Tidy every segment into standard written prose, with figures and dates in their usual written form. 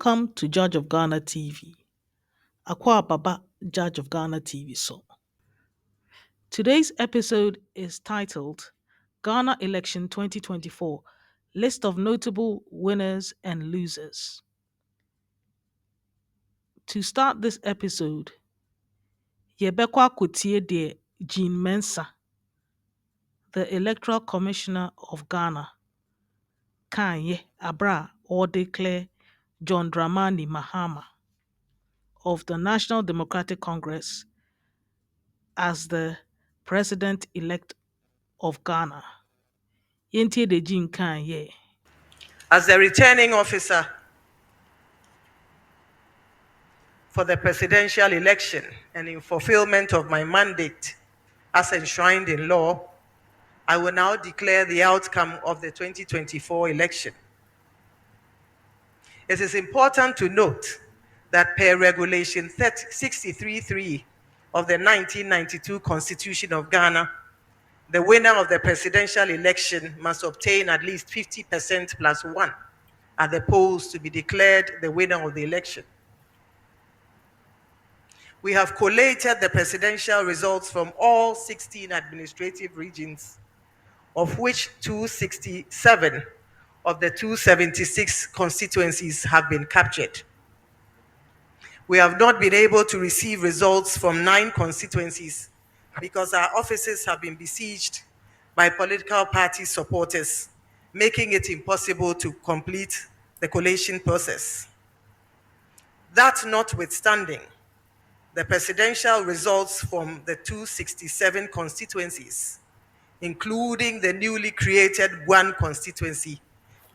Welcome to Judge of Ghana TV. Akwa Baba, Judge of Ghana TV. Today's episode is titled Ghana Election 2024 List of Notable Winners and Losers. To start this episode, Yebekwa Kutie de Jean Mensa, the Electoral Commissioner of Ghana, Kanye Abra or declare John Dramani Mahama of the National Democratic Congress as the president-elect of Ghana. Yenti de Jean Kanye. As the returning officer for the presidential election and in fulfillment of my mandate as enshrined in law, I will now declare the outcome of the 2024 election. It is important to note that per Regulation 63.3 of the 1992 Constitution of Ghana, the winner of the presidential election must obtain at least 50% plus 1 at the polls to be declared the winner of the election. We have collated the presidential results from all 16 administrative regions, of which 267 of the 276 constituencies have been captured. We have not been able to receive results from 9 constituencies because our offices have been besieged by political party supporters, making it impossible to complete the collation process. That notwithstanding, the presidential results from the 267 constituencies, including the newly created one constituency,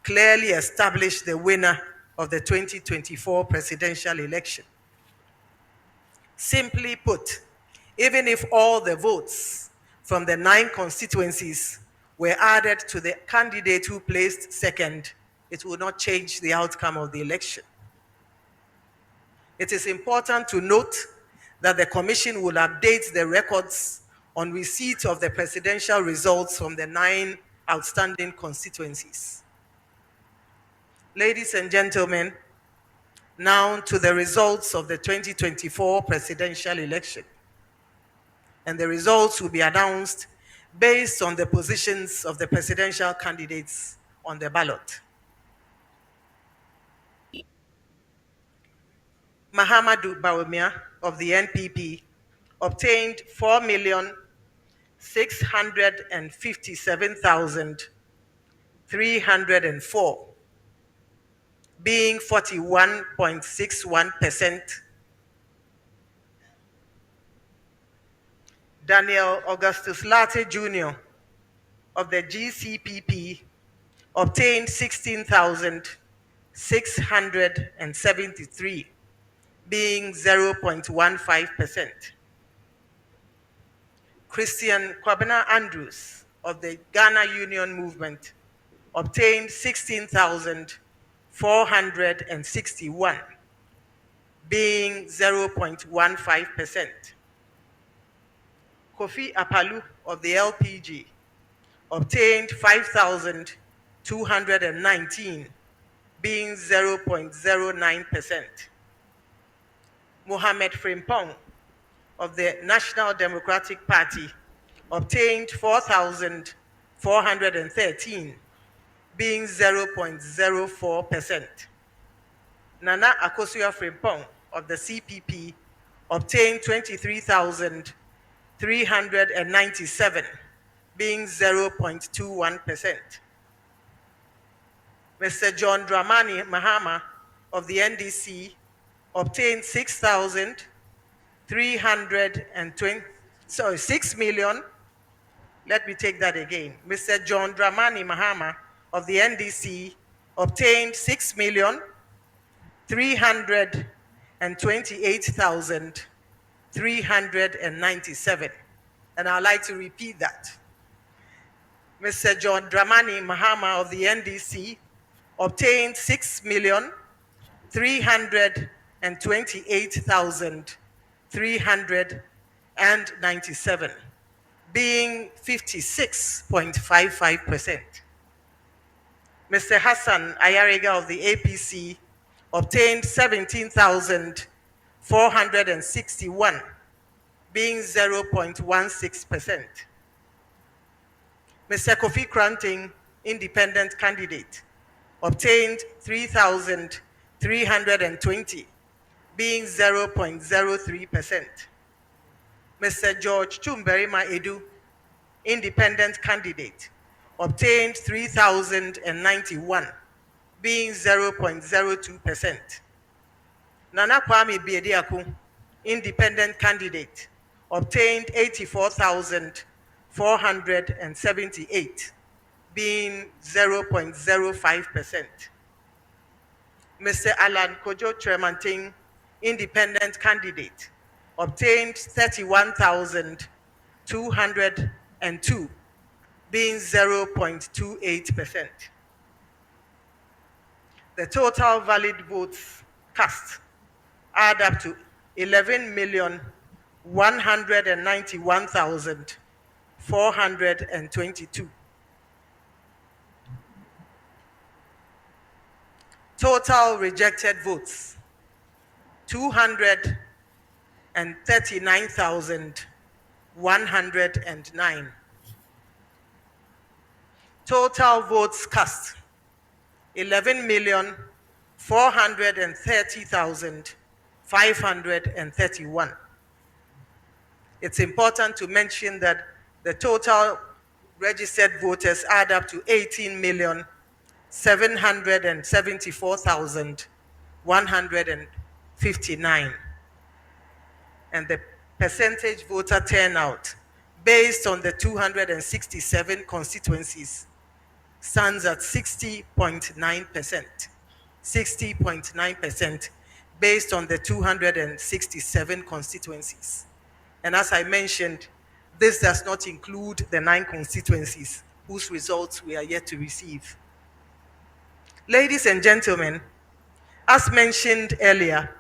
clearly established the winner of the 2024 presidential election. Simply put, even if all the votes from the 9 constituencies were added to the candidate who placed second, it will not change the outcome of the election. It is important to note that the Commission will update the records on receipt of the presidential results from the 9 outstanding constituencies. Ladies and gentlemen, now to the results of the 2024 presidential election. And the results will be announced based on the positions of the presidential candidates on the ballot. Mahamudu Bawumia of the NPP obtained 4,657,304, being 41.61%. Daniel Augustus Latte Jr. of the GCPP obtained 16,673, being 0.15%. Christian Kwabena Andrews of the Ghana Union Movement obtained 16,461, being 0.15%. Kofi Apalu of the LPG obtained 5,219, being 0.09%. Mohamed Frimpong of the National Democratic Party obtained 4,413, being 0.04%. Nana Akosua Frimpong of the CPP obtained 23,397, being 0.21%. Mr. John Dramani Mahama of the NDC obtained 6 million. Let me take that again. Mr. John Dramani Mahama of the NDC obtained 6,328,397. And I'd like to repeat that. Mr. John Dramani Mahama of the NDC obtained 6,328,397, being 56.55%. Mr. Hassan Ayariga of the APC obtained 17,461, being 0.16%. Mr. Kofi Kranting, independent candidate, obtained 3,320, being 0.03%. Mr. George Chumberima Edu, independent candidate, obtained 3,091, being 0.02%. Nana Kwame Biediaku, independent candidate, obtained 84,478, being 0.05%. Mr. Alan Kojo Tremanting, independent candidate, obtained 31,202, being 0.28%. The total valid votes cast add up to 11,191,422. Total rejected votes 239,109. Total votes cast 11,430,531. It's important to mention that the total registered voters add up to 18,774,159. And the percentage voter turnout based on the 267 constituencies stands at 60.9%. 60.9% based on the 267 constituencies. And as I mentioned, this does not include the 9 constituencies whose results we are yet to receive. Ladies and gentlemen, as mentioned earlier,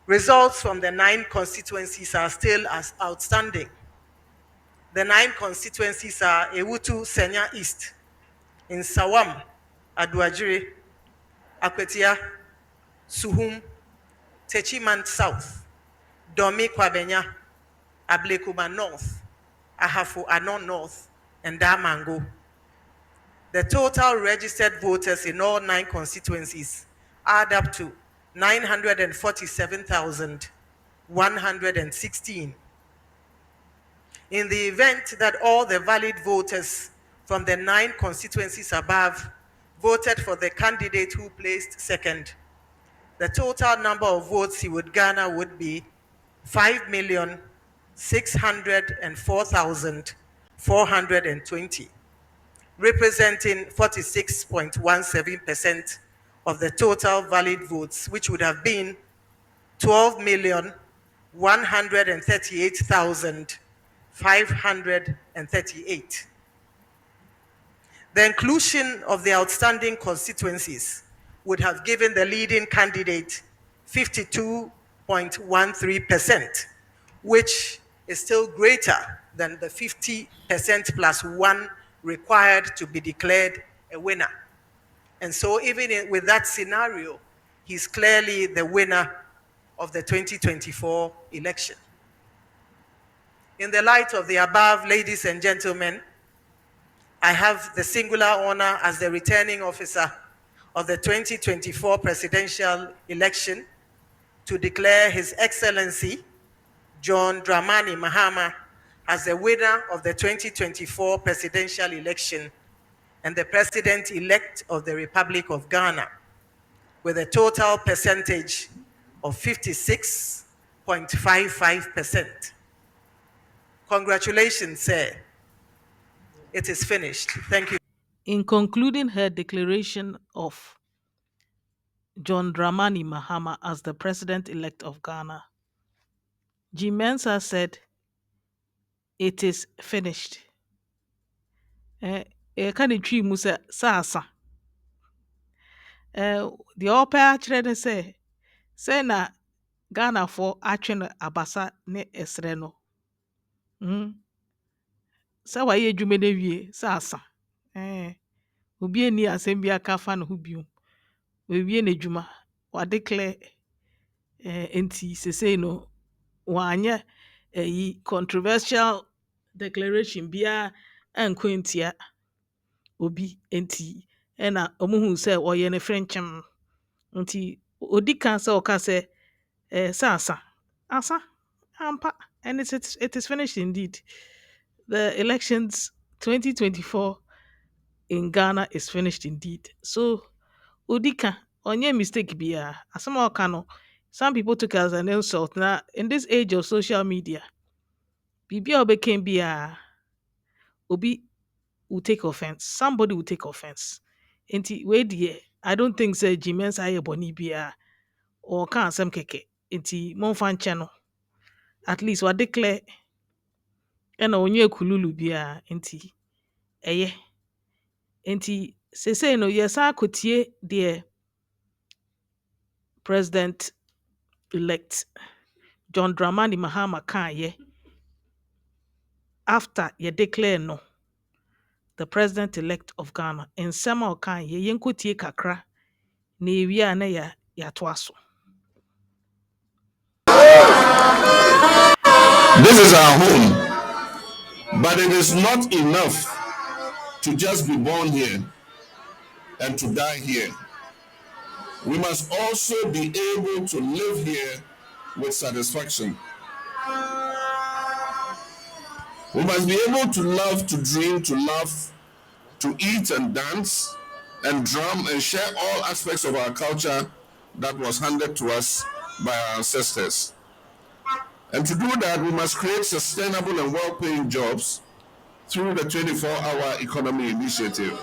results from the 9 constituencies are still as outstanding. The 9 constituencies are Ewutu Senya East, in Sawam, Aduajiri, Akwetia, Suhum, Techiman South, Domi Kwabenya, Ablekuma North, Ahafo Anon North, and Damango. The total registered voters in all 9 constituencies add up to 947,116. In the event that all the valid voters from the 9 constituencies above voted for the candidate who placed second, the total number of votes he would garner would be 5,604,420, representing 46.17% of the total valid votes, which would have been 12,138,538. The inclusion of the outstanding constituencies would have given the leading candidate 52.13%, which is still greater than the 50% plus 1 required to be declared a winner. And so even with that scenario, he's clearly the winner of the 2024 election. In the light of the above, ladies and gentlemen, I have the singular honor as the returning officer of the 2024 presidential election to declare His Excellency John Dramani Mahama as the winner of the 2024 presidential election and the president-elect of the Republic of Ghana with a total percentage of 56.55%. Congratulations, sir. It is finished. Thank you. In concluding her declaration of John Dramani Mahama as the president-elect of Ghana, G. Mensah said, "It is finished." Ɛka ne twi mu sɛ saasa. Deɛ ɔpɛ akyerɛ ne sɛ na Ghanafoɔ atwe no abasa ne ɛsrɛ no. Sɛ wayɛ adwuma no awie sɛ asa. Obi ani asɛm bi aka fa ne ho bio. Wawie n'adwuma. declare nti sesei no wanyɛ controversial declaration biara ɛnkɔ ntia obi nti ɛna ɔmo hu sɛ ɔyɛ ne frenkyem nti odi kan sɛ ɔka sɛ sɛ asa ampa and it is finished indeed. The elections 2024 in Ghana is finished indeed. So Udika, onye mistake biya. Asama okano. Some people took it as an insult. Now, in this age of social media, Bibi became biya. Obi will take offense. Somebody will take offense. Inti wait ye. I don't think say Jimen's aye boni biya or can some keke. Inti monfan channel. At least what declare and onye kululu biya inti eye. Inti sese no yesa kotie the President elect John Dramani Mahama kan after ye declare no the president elect of Ghana in sema kan yenkotie kakra na ewia na ya to aso. This is our home, but it is not enough to just be born here and to die here. We must also be able to live here with satisfaction. We must be able to love, to dream, to laugh, to eat and dance and drum and share all aspects of our culture that was handed to us by our ancestors. And to do that, we must create sustainable and well-paying jobs through the 24-hour economy initiative.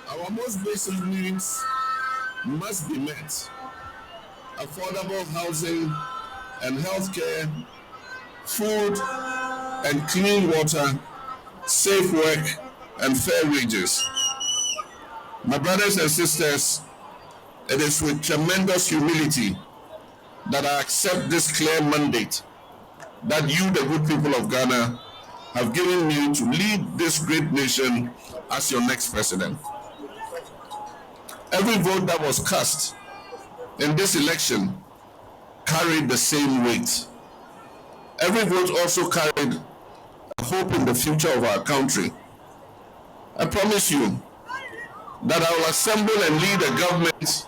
Our most basic needs must be met. Affordable housing and healthcare, food and clean water, safe work and fair wages. My brothers and sisters, it is with tremendous humility that I accept this clear mandate that you, the good people of Ghana, have given me to lead this great nation as your next president. Every vote that was cast in this election carried the same weight. Every vote also carried a hope in the future of our country. I promise you that I will assemble and lead a government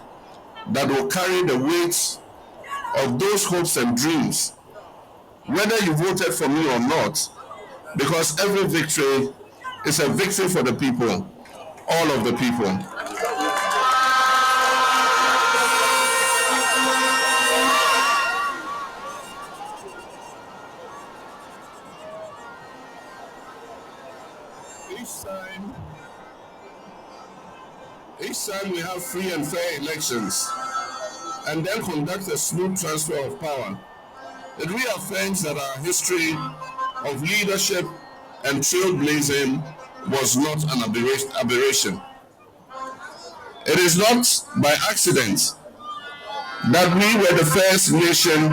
that will carry the weight of those hopes and dreams, whether you voted for me or not, because every victory is a victory for the people, all of the people. Each time we have free and fair elections and then conduct a smooth transfer of power, it reaffirms that our history of leadership and trailblazing was not an aberration. It is not by accident that we were the first nation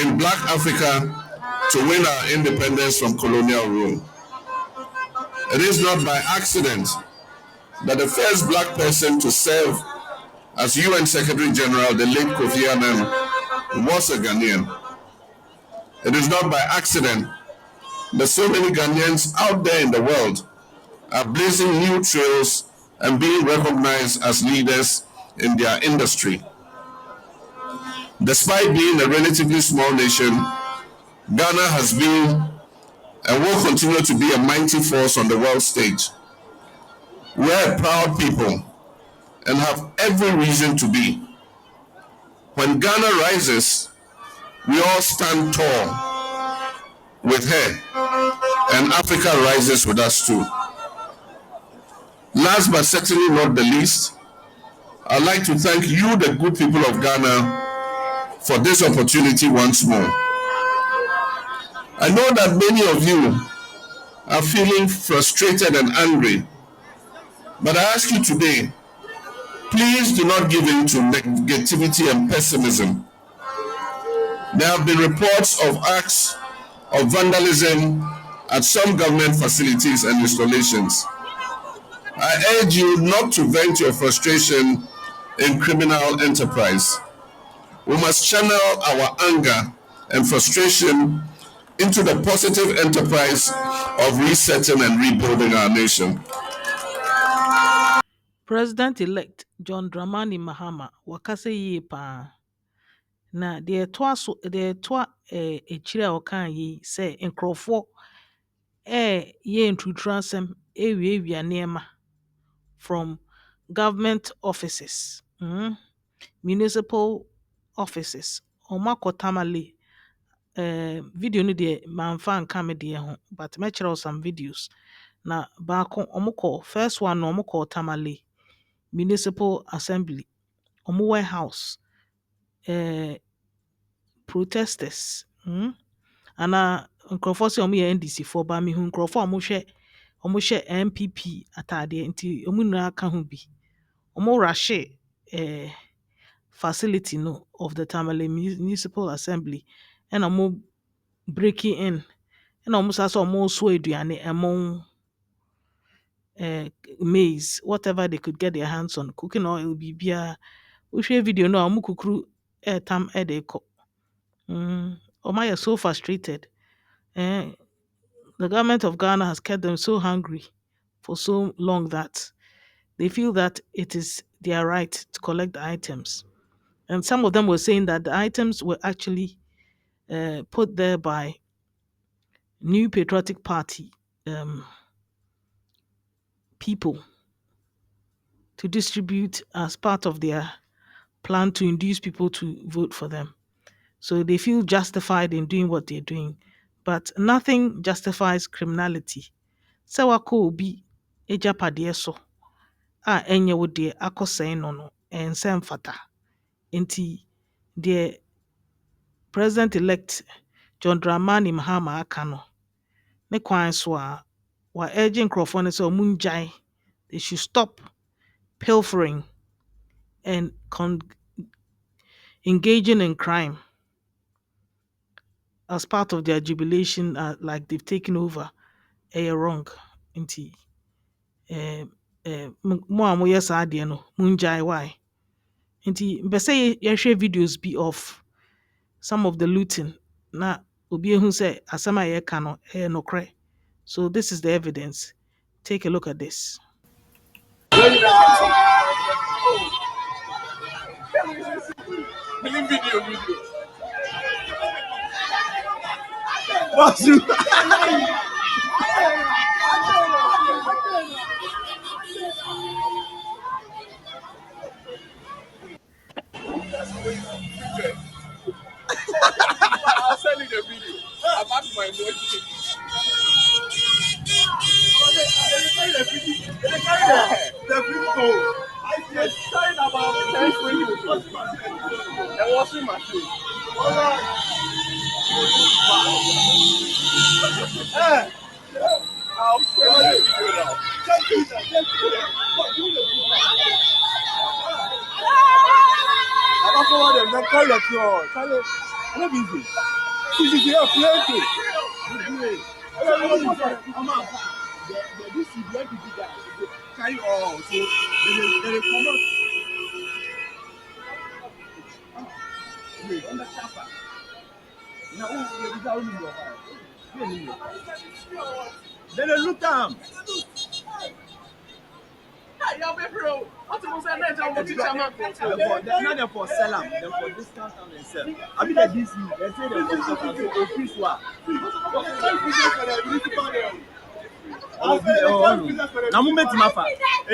in Black Africa to win our independence from colonial rule. It is not by accident that the first Black person to serve as UN Secretary General, the late Kofi Annan, was a Ghanaian. It is not by accident that so many Ghanaians out there in the world are blazing new trails and being recognized as leaders in their industry. Despite being a relatively small nation, Ghana has been and will continue to be a mighty force on the world stage. We're a proud people and have every reason to be. When Ghana rises, we all stand tall with her, and Africa rises with us too. Last but certainly not the least, I'd like to thank you, the good people of Ghana, for this opportunity once more. I know that many of you are feeling frustrated and angry, but I ask you today, please do not give in to negativity and pessimism. There have been reports of acts of vandalism at some government facilities and installations. I urge you not to vent your frustration in criminal enterprise. We must channel our anger and frustration into the positive enterprise of resetting and rebuilding our nation. President-elect John Dramani Mahama wakasa yie paa. Na deɛ ɛtoa akyire a ɔkaa yi sɛ nkurɔfoɔ yɛ ntruturu asɛm ewiawia nneɛma from government offices, municipal offices. Ɔmo akɔ Tamale. Video no deɛ mamfa nka me deɛ ho, but mɛkyerɛ wo some videos. Na baako first one no ɔmo kɔɔ Tamale Municipal Assembly, ɔmo warehouse, protesters, ana nkurɔfoɔ sɛ ɔmo yɛ NDC foɔ ba mehu nkurɔfoɔ a ɔmo hyɛ NPP ataadeɛ nti ɔmo nyinaa ka ho bi. Ɔmo rahye facility no of the Tamale Municipal Assembly ɛna ɔmo breaking in ɛna ɔmo saa sɛ ɔmo so aduane ɛmo maize, whatever they could get their hands on, cooking oil biribiara. Wohwɛ video no a ɔmo kukuru ɛtam ɛde kɔ. Ɔmo ayɛ so frustrated. The government of Ghana has kept them so hungry for so long that they feel that it is their right to collect the items. And some of them were saying that the items were actually put there by New Patriotic Party people to distribute as part of their plan to induce people to vote for them. So they feel justified in doing what they're doing. But nothing justifies criminality. Sɛ wakɔ obi agyapadeɛ so a ɛnyɛ wo deɛ akɔsɛe no ɛnsɛ mfata. Nti deɛ President-elect John Dramani Mahama aka no, ne kwan so a wa urge nkurɔfoɔ no sɛ ɔmo ngyae. They should stop pilfering and engaging in crime as part of their jubilation, like they've taken over. Wrong. Nti mo a moyɛ saa adeɛ no mungyae. Why? Nti mpɛ sɛ yɛhwɛ videos bi of some of the looting na obi ehu sɛ asɛm a yɛka no ɛyɛ nokorɛ. So this is the evidence. Take a look at this. I'll send you the video. I'm at my emotion. The video. I just signed about 10 videos. And washing machine. I'll send you the video now. I don't know them. They call your floor. What is it? This is your plenty. This is where people die. Carry all. So they come out. Wait, on the chopper. Now, who is that only your house? Then they look down. They're not for sell them, they're for discount and sell. I mean, they say they're for office work. Na moment mafa.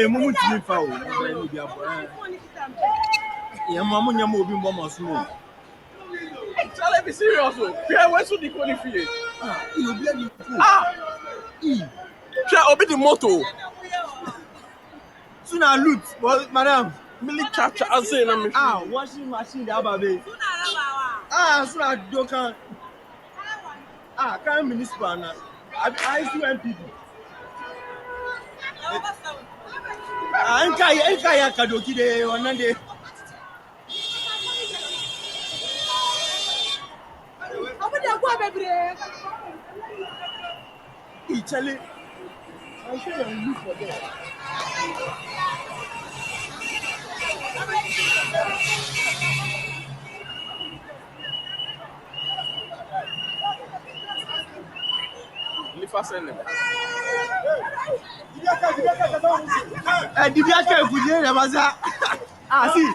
Moment ni fa o. Yeah, mama nyama obi mboma so. Tell me serious o. Pia we so di koni fie. You be any fool. Try obi the moto. Suna loot, but madam, mili chacha ase na me. Washing machine da ba be. Suna dokan. Can municipal na. I see NPP. Enka ya kadoki de onande. Charlie, I'm sure you look for them. Lifa send them. Did you actually put in the bazaar? Ah, see.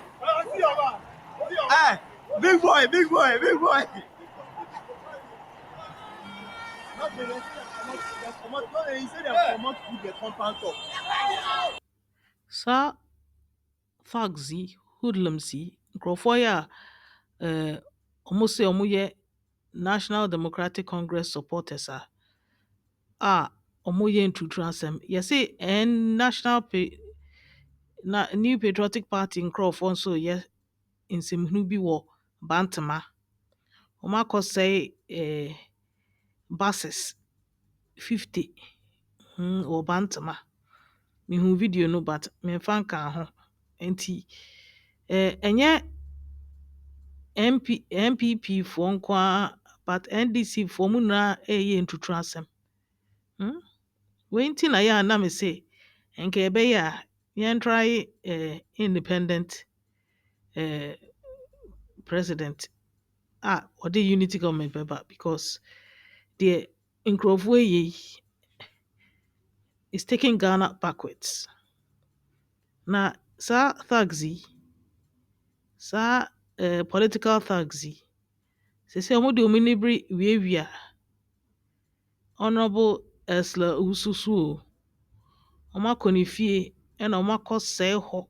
Big boy, big boy, big boy. He said they come out with the compound top. Saa thugs yi, hoodlums yi, nkurɔfoɔ yi a sɛ National Democratic Congress supporters a wɔyɛ ntutu asɛm. Yɛse New Patriotic Party nkurɔfoɔ nso reyɛ nsɛmhunu bi wɔ Bantama. Wɔakɔsɛe buses 50 wɔ Bantama. Mehu video no but memfa nkaa ho. Nti ɛnyɛ NPP foɔ nko ara but NDC foɔ mu nyinaa ɛreyɛ ntutu asɛm. Wei nti na yɛ a na mese nka ɛbɛyɛ a yɛntry independent president a ɔde unity government bɛba because deɛ nkurɔfoɔ yɛ yi is taking Ghana backwards. Na saa thugs yi, saa political thugs yi, sese wɔde wɔn ani bere wiawia Honorable Esla Owusu o. Wɔakɔ ne fie ɛna wɔakɔsɛe hɔ.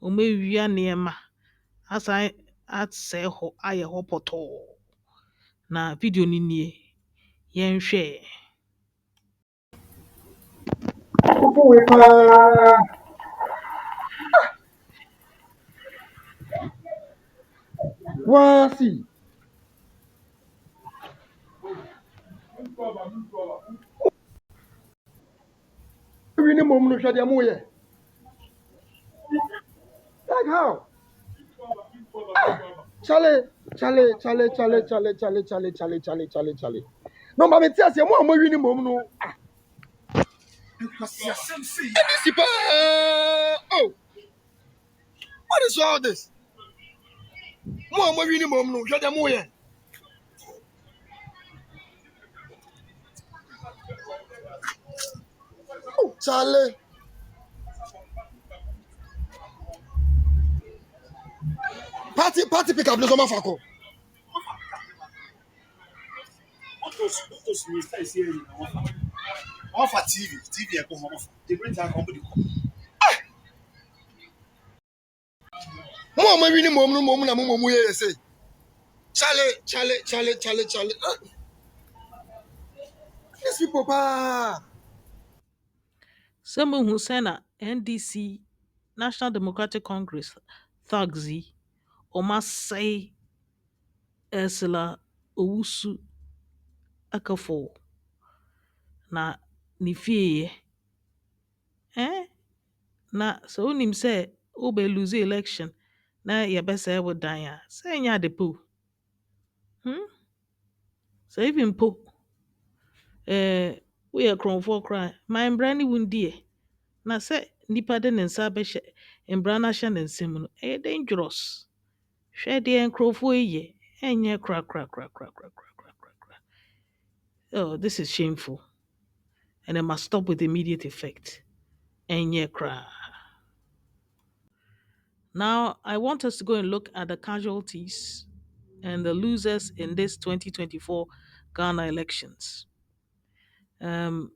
Wɔawia nneɛma asan asɛe hɔ ayɛ hɔ pɔtɔɔ. Na video no nie, yɛnhwɛ. Wasi. We need mom no hwede mo ye. Like how? Chale. No, mama, tell us, mo we need mom no. NDC pa. Oh, what is all this? Mo we need mom no hwede mo ye. Oh, Charlie. Party pick up no so mafako. Offer TV and come off. They bring that company. Mo we need mom no na mo ye say. Charlie. These people pa. Sɛ mohu sɛ na NDC National Democratic Congress thugs yi wɔasɛe Ursula Owusu akafo na ne fie na sɛ wonim sɛ wobɛlose election na yɛbɛsɛe wo dan a sɛ ɛnyɛ ade po sɛ even po woyɛ kurɔmfoɔ koraa ma mbra ne wo ndiɛ na sɛ nipa de ne nsa bɛhyɛ mbra no ahyɛ ne nsam no ɛyɛ dangerous hwɛ deɛ nkurɔfoɔ yi yɛ ɛnyɛ kora. Oh, this is shameful and it must stop with immediate effect. Ɛnyɛ kora. Now, I want us to go and look at the casualties and the losers in this 2024 Ghana elections. The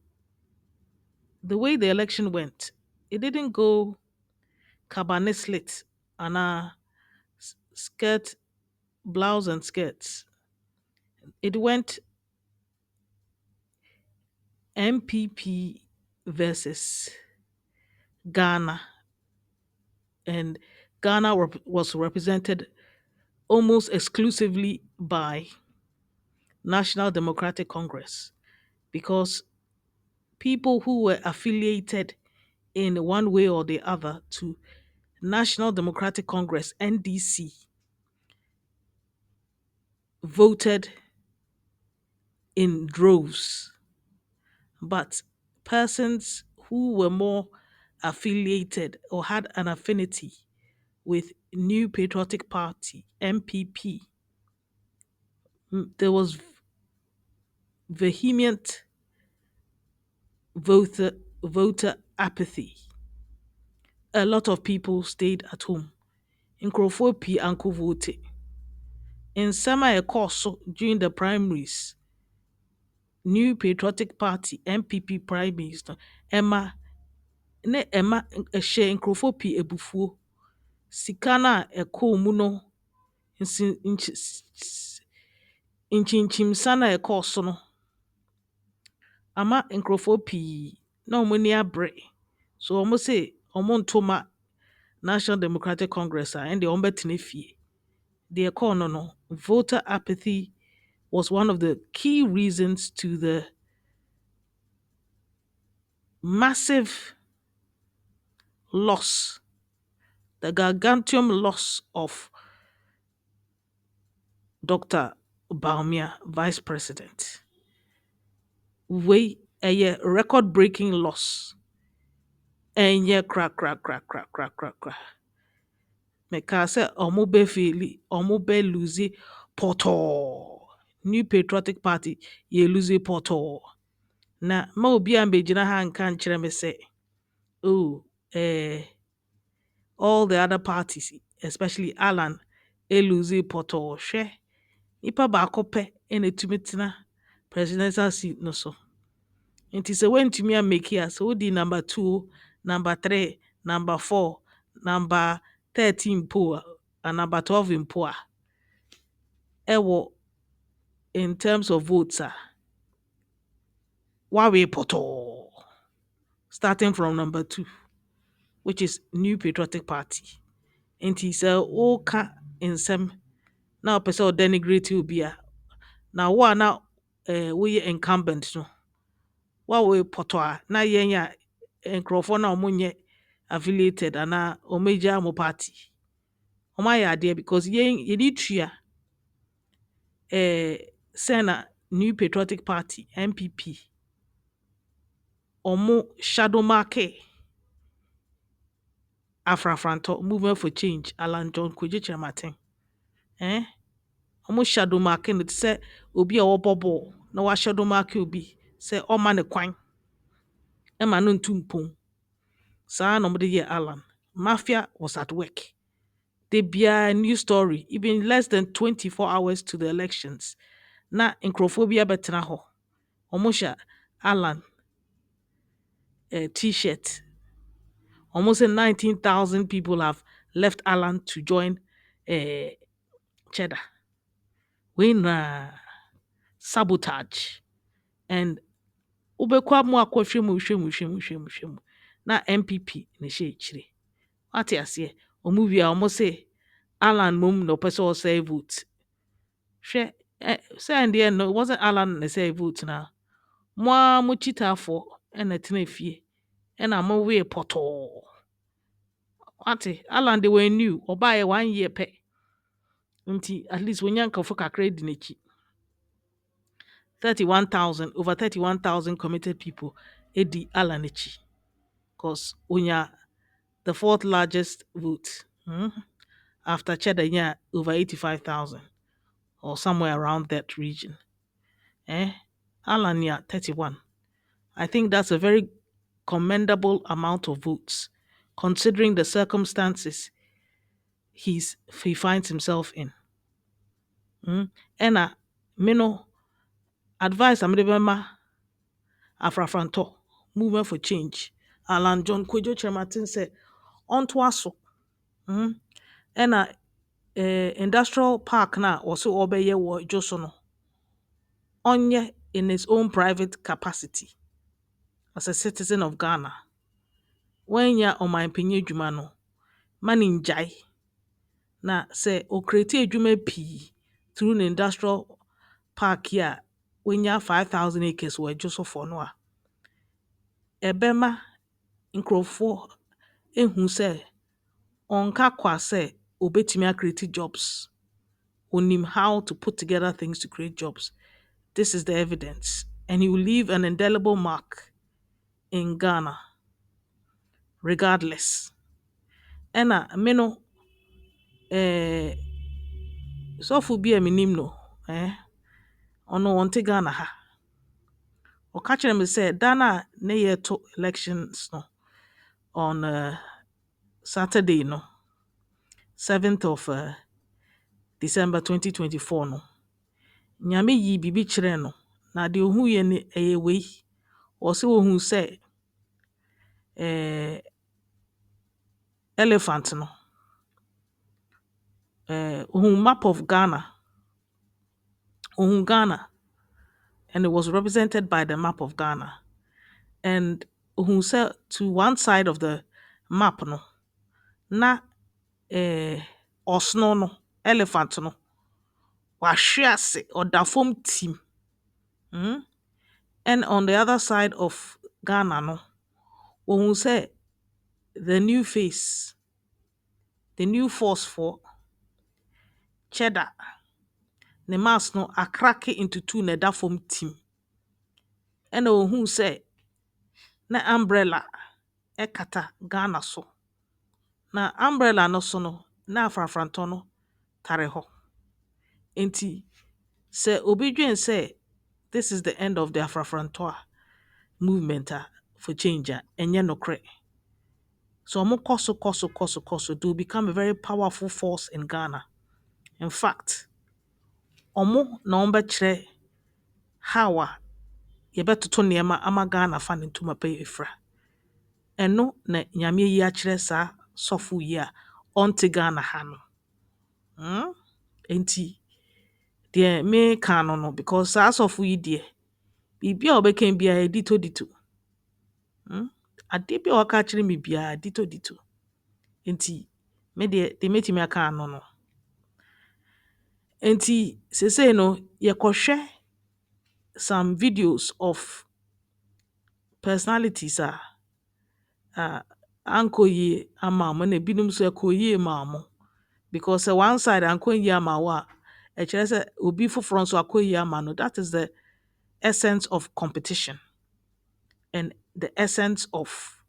way the election went, it didn't go cabane slit and skirt, blouse and skirts. It went NPP versus Ghana, and Ghana was represented almost exclusively by National Democratic Congress because people who were affiliated in one way or the other to National Democratic Congress, NDC, voted in droves, but persons who were more affiliated or had an affinity with New Patriotic Party (NPP), there was vehement voter voter apathy. A lot of people stayed at home. Nkurɔfoɔ pii ankɔ vote. Nsɛm a ɛkɔɔ so during the primaries, New Patriotic Party (NPP) primaries no, ɛhyɛ nkurɔfoɔ pii abufuo. Sika no a ɛkɔɔ mu no, nkyinkyimsa no a ɛkɔɔ so no, ama nkurɔfoɔ pii na wɔn ani abere. So wɔn se wɔn nto ma National Democratic Congress a ɛnde wɔn bɛtena fie. Deɛ ɛkɔɔ no no, voter apathy was one of the key reasons to the massive loss, the gargantuan loss of Dr. Baumia, Vice President. A record breaking loss. Ɛnyɛ kra. Meka sɛ ɔmo bɛfeeli, ɔmo bɛluzi pɔtɔɔ. New Patriotic Party yɛluzi pɔtɔɔ. Na ma obi a mbɛgyina ha nka nkyerɛ me sɛ, oh, all the other parties, especially Alan, eluzi pɔtɔɔ. Hwɛ, nipa baako pɛ ɛna etumi tena presidential seat no so. Nti sɛ woantumi ameki a, sɛ wodi number 2, number 3, number 4, number 13 mpo a number 12 mpo a, ɛwɔ in terms of votes a, wawe pɔtɔɔ. Starting from number 2, which is New Patriotic Party. Nti sɛ woka nsɛm na wopɛ sɛ denigrate obi a, na wo a na woyɛ incumbent no, wawe pɔtɔ a, na yɛn a nkurɔfoɔ na ɔmo nyɛ affiliated anaa ɔmo agya mo party. Ɔmo ayɛ adeɛ because yɛde tua sɛ na New Patriotic Party (NPP) ɔmo shadow market Afrafranto Movement for Change Alan John Kwesi Kyerematen. Ɔmo shadow market no te sɛ obi a wɔbɔ ball na wa shadow market obi sɛ ɔma ne kwan ɛma no ntu mpɔn. Saa na ɔmo de yɛ Alan. Mafia was at work. They be a new story, even less than 24 hours to the elections. Na nkurɔfoɔ bi abɛtena hɔ. Ɔmo hyɛ Alan t-shirt. Almost 19,000 people have left Alan to join Cheddar. We na sabotage. And ubekwa mu akwahwɛ mu. Na NPP ne hye ekyire. Ate ase. Omo wi a omo say Alan mom no person or say vote. Hwɛ say in the end no, it wasn't Alan ne say vote na. Mo chitafo na tena fie. Na mo we poto. Ate Alan they were new. Oba 1 year pe. Nti at least when yanka for kakra di n'ekyi. 31,000, over 31,000 committed people edi Alan echi. Because unya the 4th largest vote. After Cheddar, yeah, over 85,000 or somewhere around that region. Alan, yeah, 31. I think that's a very commendable amount of votes, considering the circumstances he finds himself in. And mino advice I'm giving Afrafranto Movement for Change. Alan John Kwesi Kyerematen said, on to us. And industrial park na also obeye wo Joso no. Onye in his own private capacity as a citizen of Ghana. When ya on my penye adwuma no, man njai na say o create adwuma pi through an industrial park here when ya 5,000 acres were just for no a. Ebema nkrofo ehu say onka kwa say obetimi create jobs. Onim how to put together things to create jobs. this is the evidence, and he will leave an indelible mark in Ghana regardless. Ɛna me no, eh, sɔfo bi a menim no, ɔno ɔnte Ghana ha. Ɔka kyerɛ me sɛ da no a ne yɛto elections no on Saturday no, 7th of December 2024 no, Nyame yi biribi kyerɛɛ no, na deɛ ohuu ne ɛyɛ wei. Ɔsɛ ohuu sɛ elephant no, ohuu map of Ghana, ohuu Ghana, and it was represented by the map of Ghana. And ohuu sɛ to one side of the map no, na ɔsono no, elephant no, wahwe ase, ɔda fam tim. And on the other side of Ghana no, ohuu sɛ the new face, the new force for cheddar, ne mask no akrake into two na ɛda fam tim. Ɛna ohuu sɛ na umbrella ɛkata Ghana so. Na umbrella no so no, na afrafrantɔ no tare hɔ. Enti, sɛ obi dwen sɛ this is the end of the afrafrantɔ movement for change ɛnyɛ nokorɛ. So ɔmo kɔ so, they will become a very powerful force in Ghana. In fact, ɔmo na ɔmo bɛkyerɛ how a yɛbɛtoto nneɛma ama Ghana fa ne ntoma pa efra. Ɛno na Nyame yi akyerɛ saa sɔfo yi a ɔnte Ghana ha no. Enti, deɛ meka no because saa sɔfo yi deɛ, biribi a ɔbɛka biara dito. Ade bi a ɔka kyerɛ me biara dito. Enti, me deɛ metumi aka ano no. Enti, sesei no, yɛkɔhwɛ some videos of personalities a ankɔ yie ama mo, na ebinom nso ɛkɔ yie ma mo. Because one side ankɔ yie ama wo a, ɛkyerɛ sɛ obi foforɔ nso akɔ yie ama no. That is the essence of competition and the essence of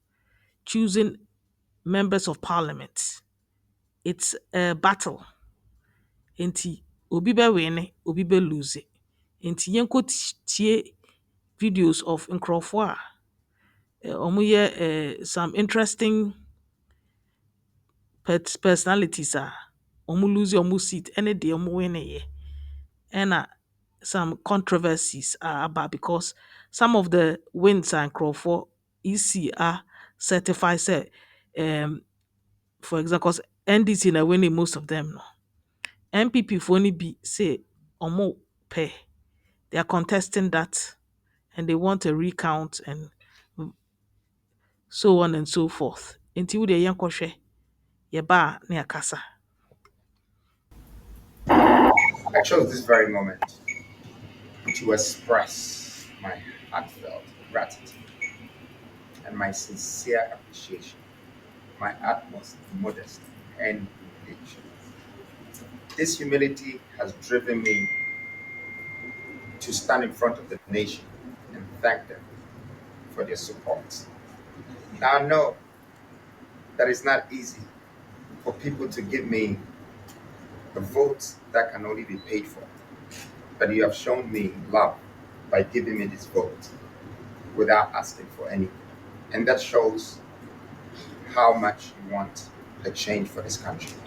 choosing members of parliament. It's a battle. Enti, obi bɛ win, obi bɛ lose. Enti, yɛnkɔ tie videos of nkurɔfoɔ a ɔmo yɛ some interesting personalities a ɔmo lose ɔmo seat ɛne deɛ ɔmo win yɛ. Ɛna some controversies aba because some of the wins a nkurɔfoɔ EC certify say for example, 'cause NDC na winning most of them no. NPP for ni bi say ɔmo pɛ, they are contesting that and they want a recount and so on and so forth. Nti wo deɛ yɛnkɔhwɛ yɛba a na yɛakasa. I chose this very moment to express my heartfelt gratitude and my sincere appreciation, my utmost modesty and humility. This humility has driven me to stand in front of the nation and thank them for their support. Now I know that it's not easy for people to give me a vote that can only be paid for, but you have shown me love by giving me this vote without asking for anything. And that shows how much you want a change for this country.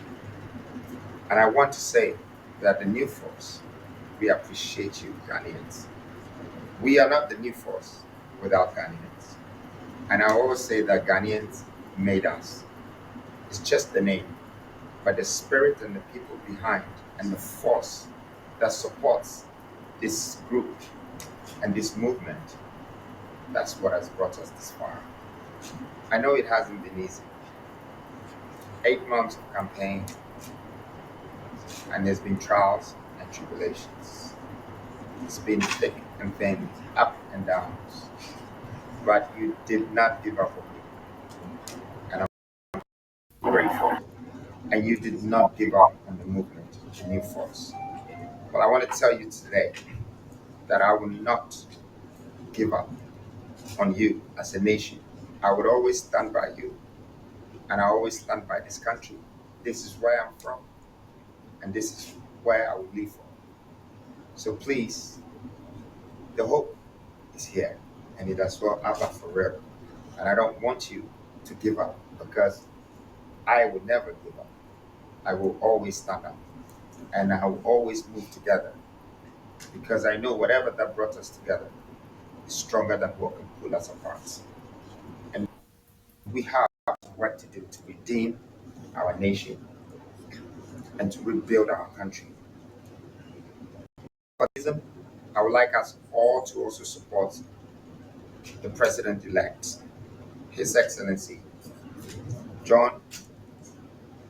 And I want to say that the new force, we appreciate you, Ghanaians. We are not the new force without Ghanaians. And I always say that Ghanaians made us. It's just the name, but the spirit and the people behind and the force that supports this group and this movement, that's what has brought us this far. I know it hasn't been easy. 8 months of campaign, and there's been trials and tribulations. It's been thick and thin, up and downs. But you did not give up on me. And I'm grateful. And you did not give up on the movement, the new force. Well, I want to tell you today that I will not give up on you as a nation. I would always stand by you, and I always stand by this country. This is where I'm from, and this is where I will live for. So please, the hope is here, and it has well ever forever. And I don't want you to give up, because I will never give up. I will always stand up, and I will always move together, because I know whatever that brought us together is stronger than what can pull us apart. And we have work to do to redeem our nation and to rebuild our country. But I would like us all to also support the president-elect, His Excellency John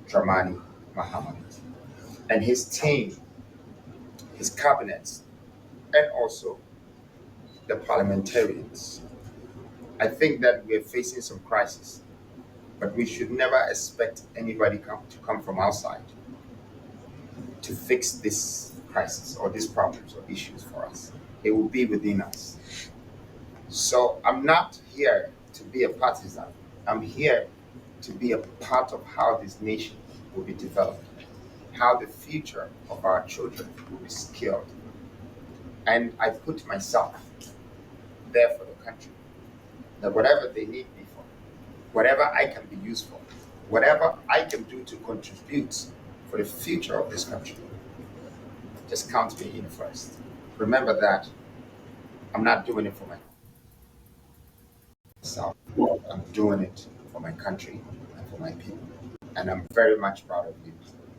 Dramani Mahama, and his team, his cabinets, and also the parliamentarians. I think that we're facing some crisis, but we should never expect anybody to come from outside to fix this crisis or these problems or issues for us. It will be within us. So I'm not here to be a partisan. I'm here to be a part of how this nation will be developed, how the future of our children will be secured. And I put myself there for the country, that whatever they need me for, whatever I can be used for, whatever I can do to contribute for the future of this country, just count me in first. Remember that I'm not doing it for myself. I'm doing it for my country and for my people. And I'm very much proud of you.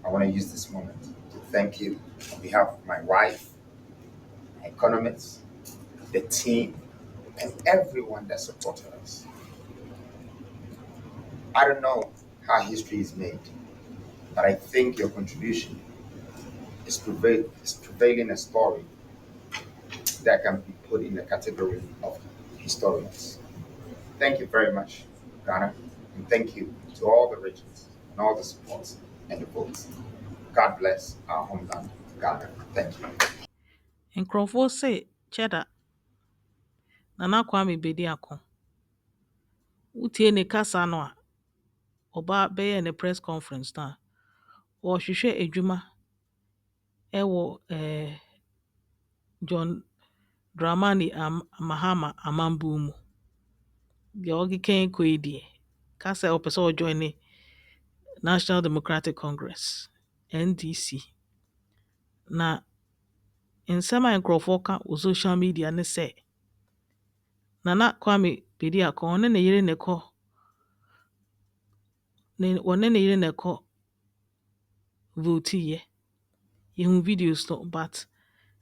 I want to use this moment to thank you on behalf of my wife, my economists, the team, and everyone that supported us. I don't know how history is made, but I think your contribution is prevailing a story that can be put in the category of historians. Thank you very much, Ghana, and thank you to all the regions and all the supports and the votes. God bless our homeland, Ghana. Thank you. Nkurɔfoɔ se kyɛda Nana Kwame Bediako. Wotie ne kasa no a ɔba bɛyɛ ne press conference no a ɔrehwehwɛ adwuma ɛwɔ John Dramani Mahama amambuo mu. Deɛ ɔkeka kɔ yi deɛ, kasa ɔpɛ sɛ ɔjoin ne National Democratic Congress NDC. Na nsɛm a nkurɔfoɔ ka wɔ social media ne sɛ Nana Kwame Bediako ɔne ne yere ne kɔ vote yɛhu videos no, but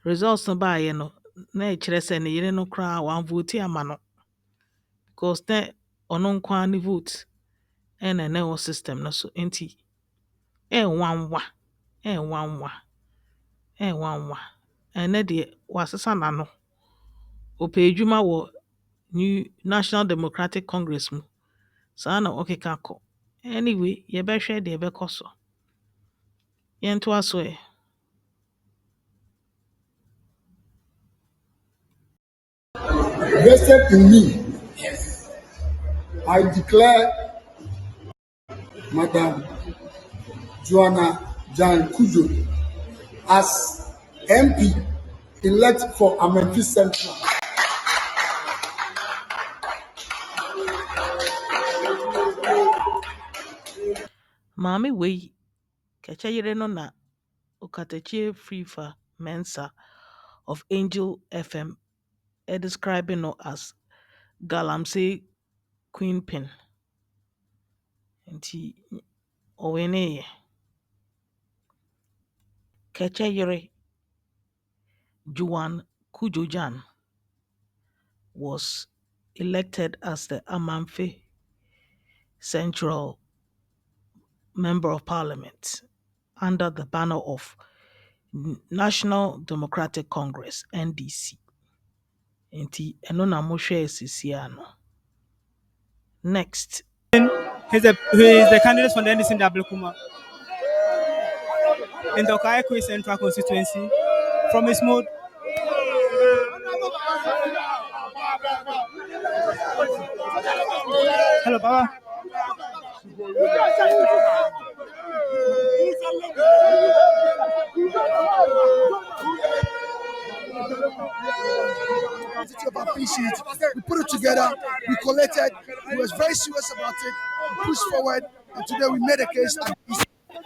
results no baeɛ no na ɛkyerɛ sɛ ne yere no koraa wanvote ama no, because na ɔno nko ara ne vote ɛna na ɛwɔ system no so, nti ɛnwanwa ɛnɛ deɛ wasesa n'ano. Ɔpɛ adwuma wɔ New National Democratic Congress mu, saa na ɔkeka kɔ. Anyway, yɛbɛhwɛ deɛ ɛbɛkɔ so. Yɛntoa so ɛ. Vested in me, I declare Madam Joanna Jan Kujo as MP elect for Amenfi Central. Maame wei kɛkyɛ yere no na Okatachie Frifa Mensa of Angel FM describing no as Galamsey Queen Pin. Nti ɔwɛneyɛ. Kɛkyɛ yere Juan Kujojan was elected as the Amanfe Central Member of Parliament under the banner of National Democratic Congress NDC. Nti ɛno na mohwɛ sisi ano. Next. He's the candidate for the NDC in Dablekuma in the Okaiko Central constituency from his mode. Hello, Baba. Quantity of our sheet. We put it together, we collected, we was very serious about it, we pushed forward, and today we made a case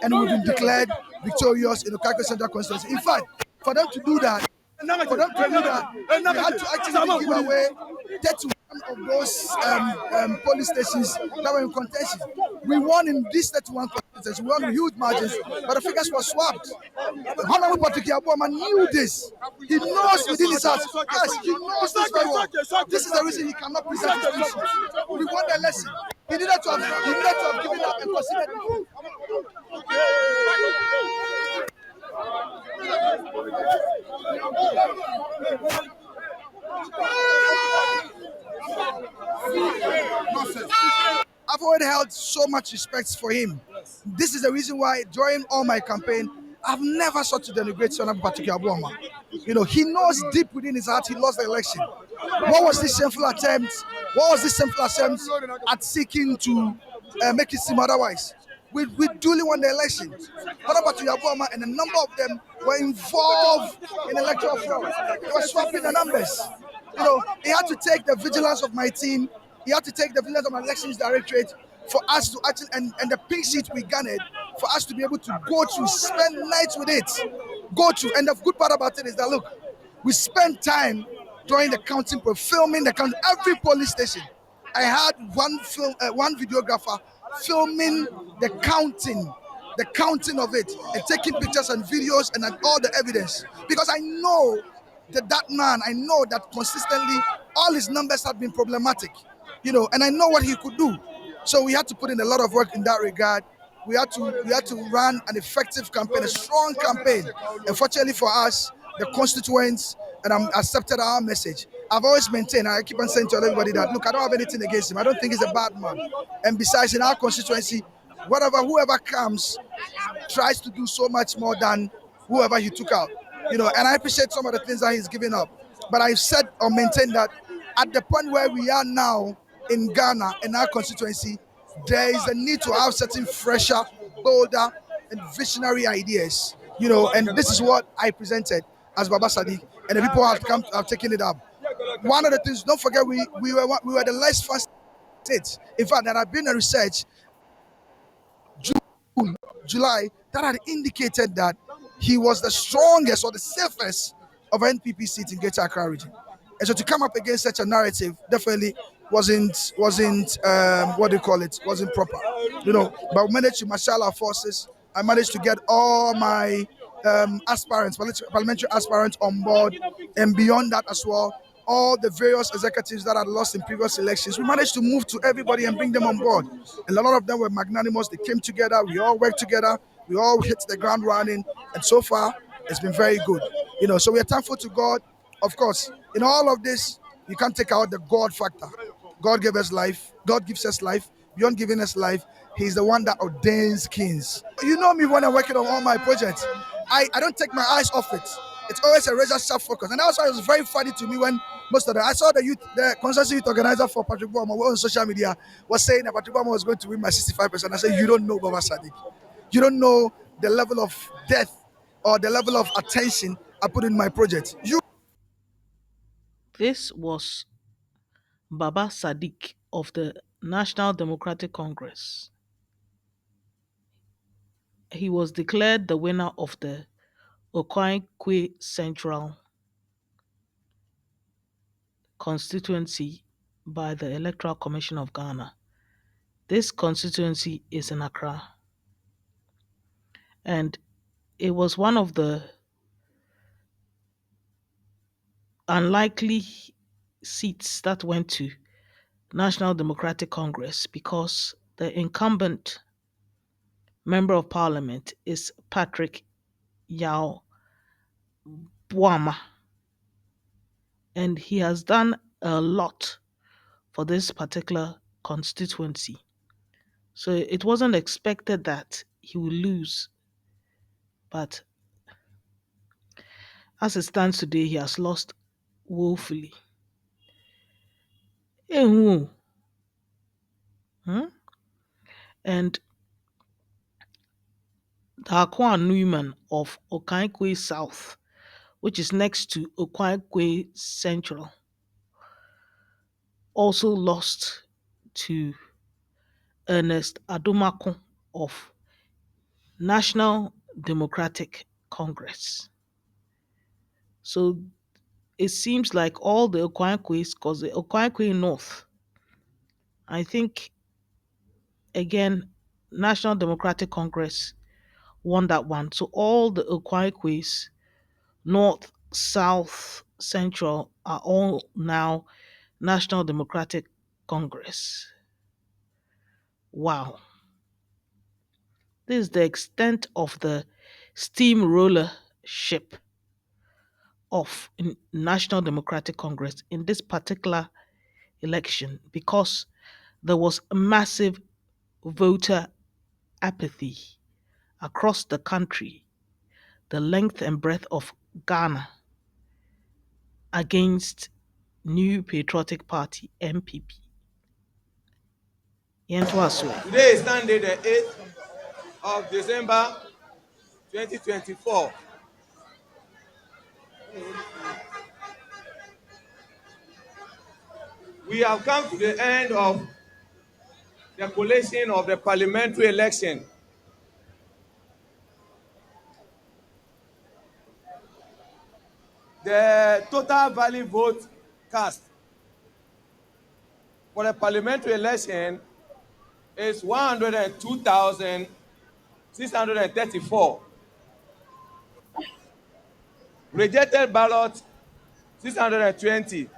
and we've been declared victorious in the Okaka Central constituency. In fact, for them to do that, we had to actually give away 31 of those police stations that were in contention. We won in these 31 contests, we won with huge margins, but the figures were swapped. Honorable Patrick Yabuama knew this. He knows within his heart. Yes, he knows this very well. This is the reason he cannot present his issues. We won the election. He needed to have given up and considered. I've already held so much respect for him. This is the reason why during all my campaign, I've never sought to denigrate Son of Patrick Yabuama. You know, he knows deep within his heart he lost the election. What was this shameful attempt? What was this shameful attempt at seeking to make it seem otherwise? We duly won the election. Honorable Yabuama and a number of them were involved in electoral fraud. They were swapping the numbers. You know, he had to take the vigilance of my team. He had to take the vigilance of my elections directorate for us to actually, and the pink sheet we garnered, for us to be able to go to spend nights with it. Go to, and the good part about it is that, look, we spent time during the counting, filming the count, every police station. I had one videographer filming the counting of it, and taking pictures and videos and all the evidence, because I know I know that consistently all his numbers have been problematic, you know, and I know what he could do. So we had to put in a lot of work in that regard. We had to run an effective campaign, a strong campaign. Unfortunately for us, the constituents and accepted our message. I've always maintained, I keep on saying to everybody that, look, I don't have anything against him. I don't think he's a bad man. And besides, in our constituency, whoever comes tries to do so much more than whoever he took out. You know, and I appreciate some of the things that he's giving up. But I've said or maintained that at the point where we are now in Ghana, in our constituency, there is a need to have certain fresher, bolder, and visionary ideas. You know, and this is what I presented as Baba Sadiq, and the people have taken it up. One of the things, don't forget, we were the less fast state. In fact, there had been a research July that had indicated that he was the strongest or the safest of NPP seats in Greater Accra region. And so to come up against such a narrative definitely wasn't what do you call it, wasn't proper. You know, but we managed to marshal our forces. I managed to get all my parliamentary aspirants on board, and beyond that as well, all the various executives that had lost in previous elections. We managed to move to everybody and bring them on board. And a lot of them were magnanimous. They came together. We all worked together. We all hit the ground running. And so far, it's been very good. You know, so we are thankful to God. Of course, in all of this, you can't take out the God factor. God gave us life. God gives us life. Beyond giving us life, He's the one that ordains kings. You know me when I'm working on all my projects. I don't take my eyes off it. It's always a razor sharp focus. And that's why it was very funny to me when most of them, I saw the consensus youth organizer for Patrick Boama on social media was saying that Patrick Boama was going to win by 65%. I said, you don't know Baba Sadiq. You don't know the level of depth or the level of attention I put in my project. This was Baba Sadiq of the National Democratic Congress. He was declared the winner of the Okwankwe Central constituency by the Electoral Commission of Ghana. This constituency is in Accra, and it was one of the unlikely seats that went to National Democratic Congress because the incumbent member of parliament is Patrick Yao Boama, and he has done a lot for this particular constituency. So it wasn't expected that he would lose, but as it stands today, he has lost woefully. Ehu, hmm? And Dakwan Newman of Okaikwe South, which is next to Okaikwe Central, also lost to Ernest Adomako of National Democratic Congress. So it seems like all the Okwankways, because the Okwankwe North, I think, again, National Democratic Congress won that one. So all the Okwankways, North, South, Central, are all now National Democratic Congress. Wow. This is the extent of the steamroller ship of National Democratic Congress in this particular election, because there was massive voter apathy across the country, the length and breadth of Ghana, against New Patriotic Party (NPP). Yɛnto aso ɛ. Today is Sunday, the 8th of December 2024. We have come to the end of the collation of the parliamentary election. The total valid vote cast for the parliamentary election is 102,634. Rejected ballot 620.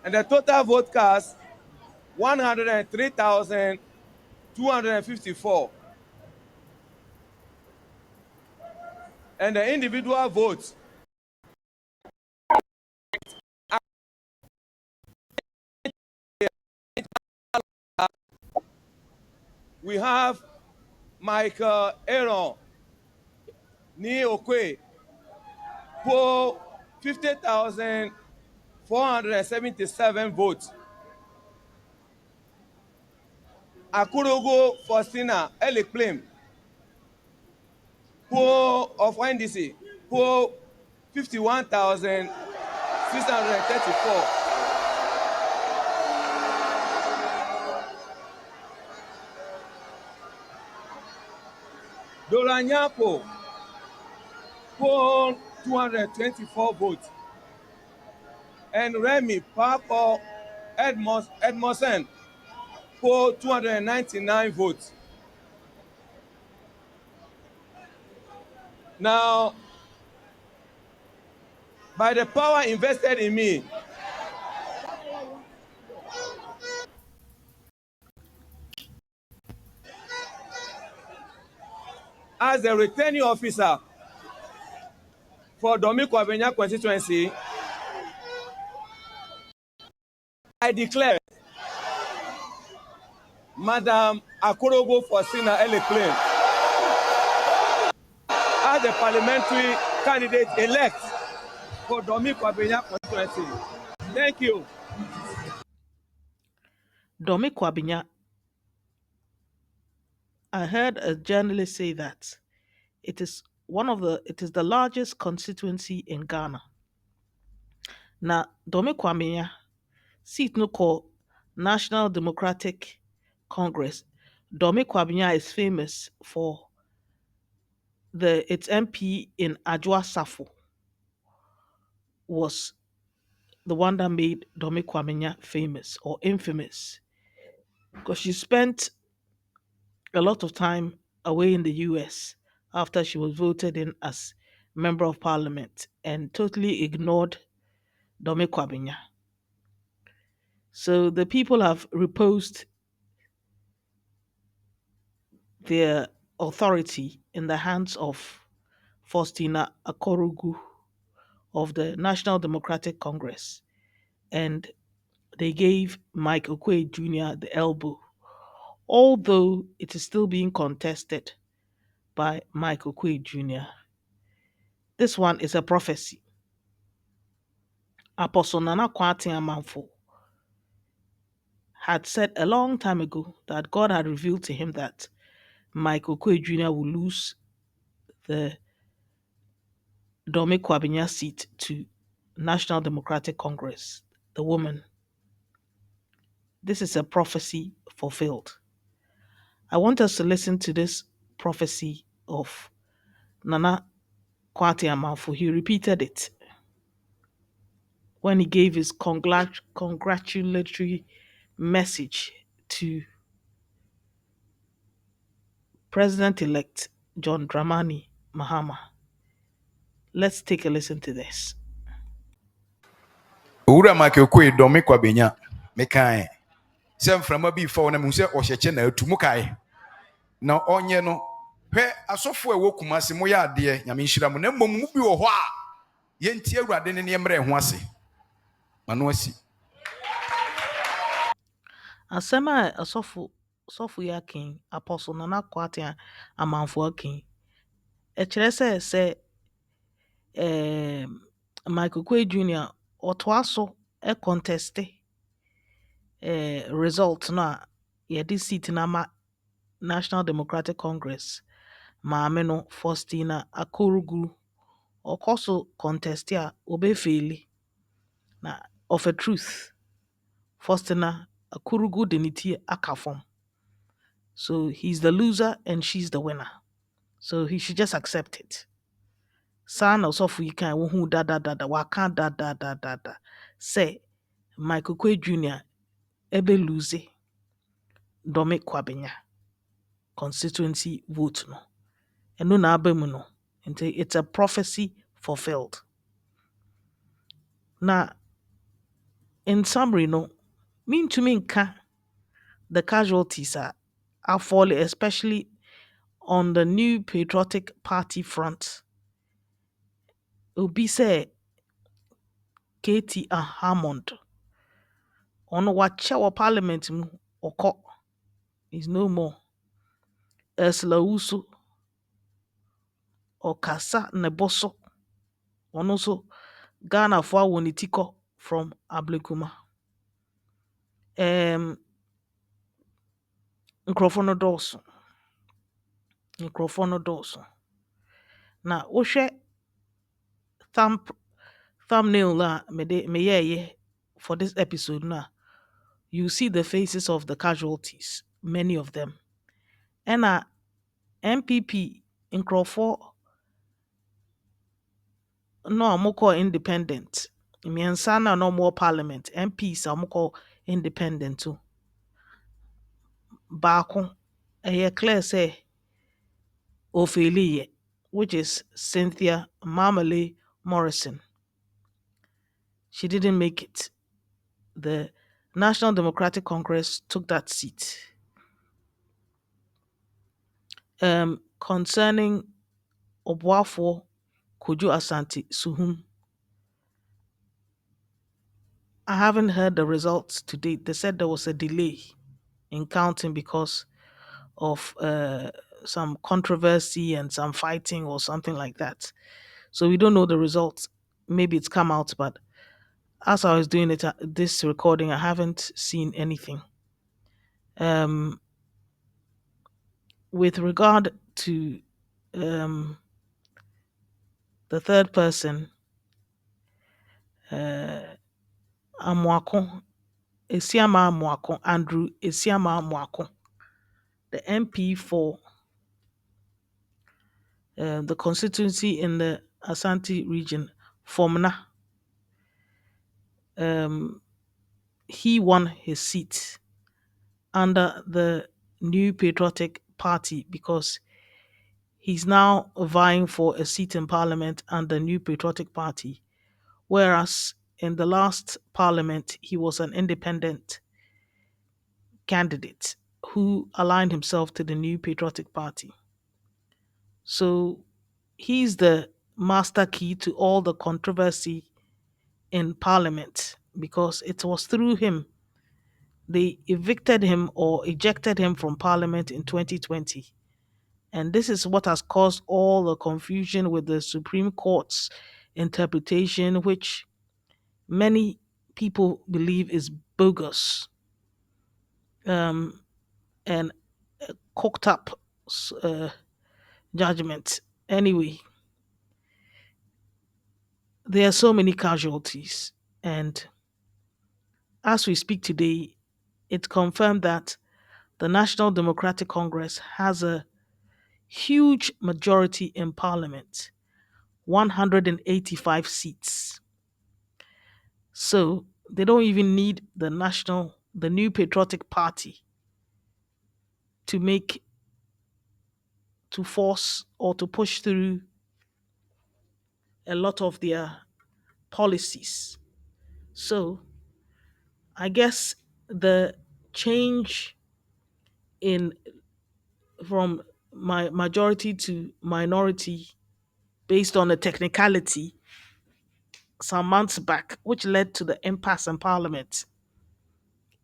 And the total vote cast 103,254. And the individual votes we have Michael Aaron Ni Okwe for 50,477 votes. Akurogo Faustina Elikplim of NDC for 51,634. Doranyapo for 224 votes. And Remy Papo Edmondson for 299 votes. Now, by the power invested in me, as the returning officer for Domi Kwabenya constituency, I declare Madam Akorogo Faustina Elikplim as the parliamentary candidate-elect for Domi Kwabenya constituency. Thank you. Domi Kwabinya, I heard a journalist say that it is the largest constituency in Ghana. Na Domi Kwabinya seat no call National Democratic Congress. Domi Kwabinya is famous for its MP in Ajwa Safo was the one that made Domi Kwabinya famous or infamous, because she spent a lot of time away in the US after she was voted in as member of parliament and totally ignored Dome Kwabinya. So the people have reposed their authority in the hands of Faustina Akorogu of the National Democratic Congress, and they gave Mike Okwe Jr. the elbow, although it is still being contested by Mike Okwe Jr. This one is a prophecy. Apostle Nana Kwame Amanfo had said a long time ago that God had revealed to him that Michael Kwe Jr. will lose the Dome Kwabenya seat to National Democratic Congress, the woman. This is a prophecy fulfilled. I want us to listen to this prophecy of Nana Kwame Amanfo. He repeated it when he gave his congratulatory message to President-elect John Dramani Mahama. Let's take a listen to this. Owura Michael Kwe dɔme kwabenya mekae sɛ mframa bi fa wo na mu sɛ ɔhyɛkyɛ na atu mu kae na ɔnyɛ no hwɛ asɔfo a ɛwɔ Kumase moyɛ adeɛ nyame nhyira mo na mmom mu bi wɔ hɔ a yɛntie Awurade ne nneɛmmerɛ ho ase ma no asi. Asɛm a sɔfo yi aken, Apostle Nana Kwame Amanfo aken, ɛkyerɛ sɛ Michael Kwe Jr. ɔtoa so conteste result no a yɛde seat no ama National Democratic Congress maame no Faustina Akorugu ɔkɔ so conteste a obɛfeeli na of a truth Faustina Akorugu de ne ti aka fam. So he's the loser and she's the winner. So he should just accept it. San Osofo yi kan wohu da waka da say Michael Kwe Jr. ebe lose Dome Kwabenya constituency vote no. Eno na aba mu no. Nti it's a prophecy fulfilled. Now, in summary no, mean to me nka the casualties are falling, especially on the new patriotic party front. Obi say Katie Hammond ono wakyɛ parliament mu ɔkɔ is no more. Ursula Uso ɔkasa ne boso ɔno so Ghana fo awɔ ne ti kɔ from Ablekuma. Nkurɔfo no dɔɔso. Nkurɔfo no dɔɔso. Na wohwɛ thumbnail a meyɛɛyɛ for this episode na you see the faces of the casualties, many of them. Ɛna NPP nkurɔfo no a wɔkɔ independent. Mmiɛnsa na wɔwɔ parliament. MPs a wɔkɔ independent too. Baako ɛyɛ clear sɛ ofeeliyɛ, which is Cynthia Mamale Morrison. She didn't make it. The National Democratic Congress took that seat. Concerning Obuafo Kojo Asante Suhum, I haven't heard the results to date. They said there was a delay in counting because of some controversy and some fighting or something like that. So we don't know the results. Maybe it's come out, but as I was doing this recording, I haven't seen anything. With regard to the third person, Amwako, Esiama Amwako, Andrew Esiama Amwako, the MP for the constituency in the Asante region, Fomna, he won his seat under the New Patriotic Party because he's now vying for a seat in parliament under the New Patriotic Party, whereas in the last parliament he was an independent candidate who aligned himself to the New Patriotic Party. So he's the master key to all the controversy in parliament because it was through him they evicted him or ejected him from parliament in 2020 And this is what has caused all the confusion with the Supreme Court's interpretation, which many people believe is bogus, and cooked up uh, judgment. Anyway, there are so many casualties. And as we speak today, it's confirmed that the National Democratic Congress has a huge majority in parliament, 185 seats. So they don't even need the New Patriotic Party to make, to force or to push through a lot of their policies. So I guess the change in from my majority to minority based on a technicality some months back, which led to the impasse in parliament,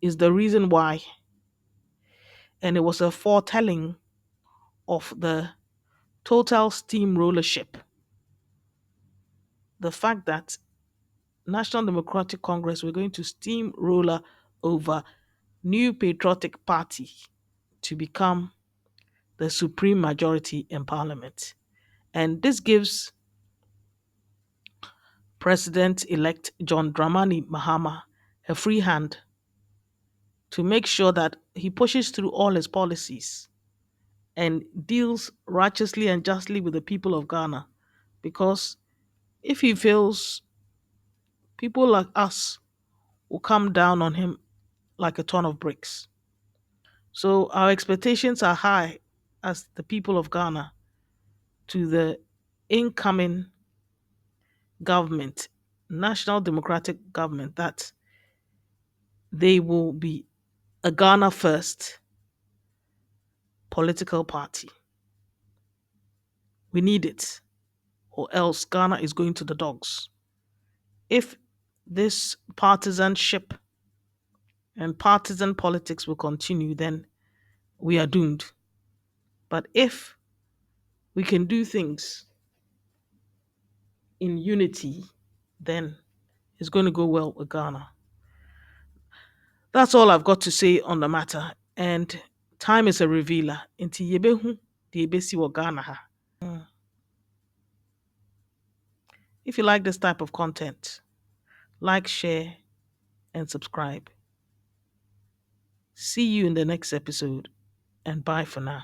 is the reason why, and it was a foretelling of the total steamrollership. The fact that National Democratic Congress were going to steamroller over New Patriotic Party to become the supreme majority in parliament. And this gives President elect John Dramani Mahama a free hand to make sure that he pushes through all his policies and deals righteously and justly with the people of Ghana. Because if he fails, people like us will come down on him like a ton of bricks. So our expectations are high as the people of Ghana to the incoming government, National Democratic Government, that they will be a Ghana first political party. We need it, or else Ghana is going to the dogs. If this partisanship and partisan politics will continue, then we are doomed. But if we can do things in unity, then it's going to go well with Ghana. That's all I've got to say on the matter. And time is a revealer. Inti yebehu di yebesi wa Ghana ha. If you like this type of content, like, share, and subscribe. See you in the next episode, and bye for now.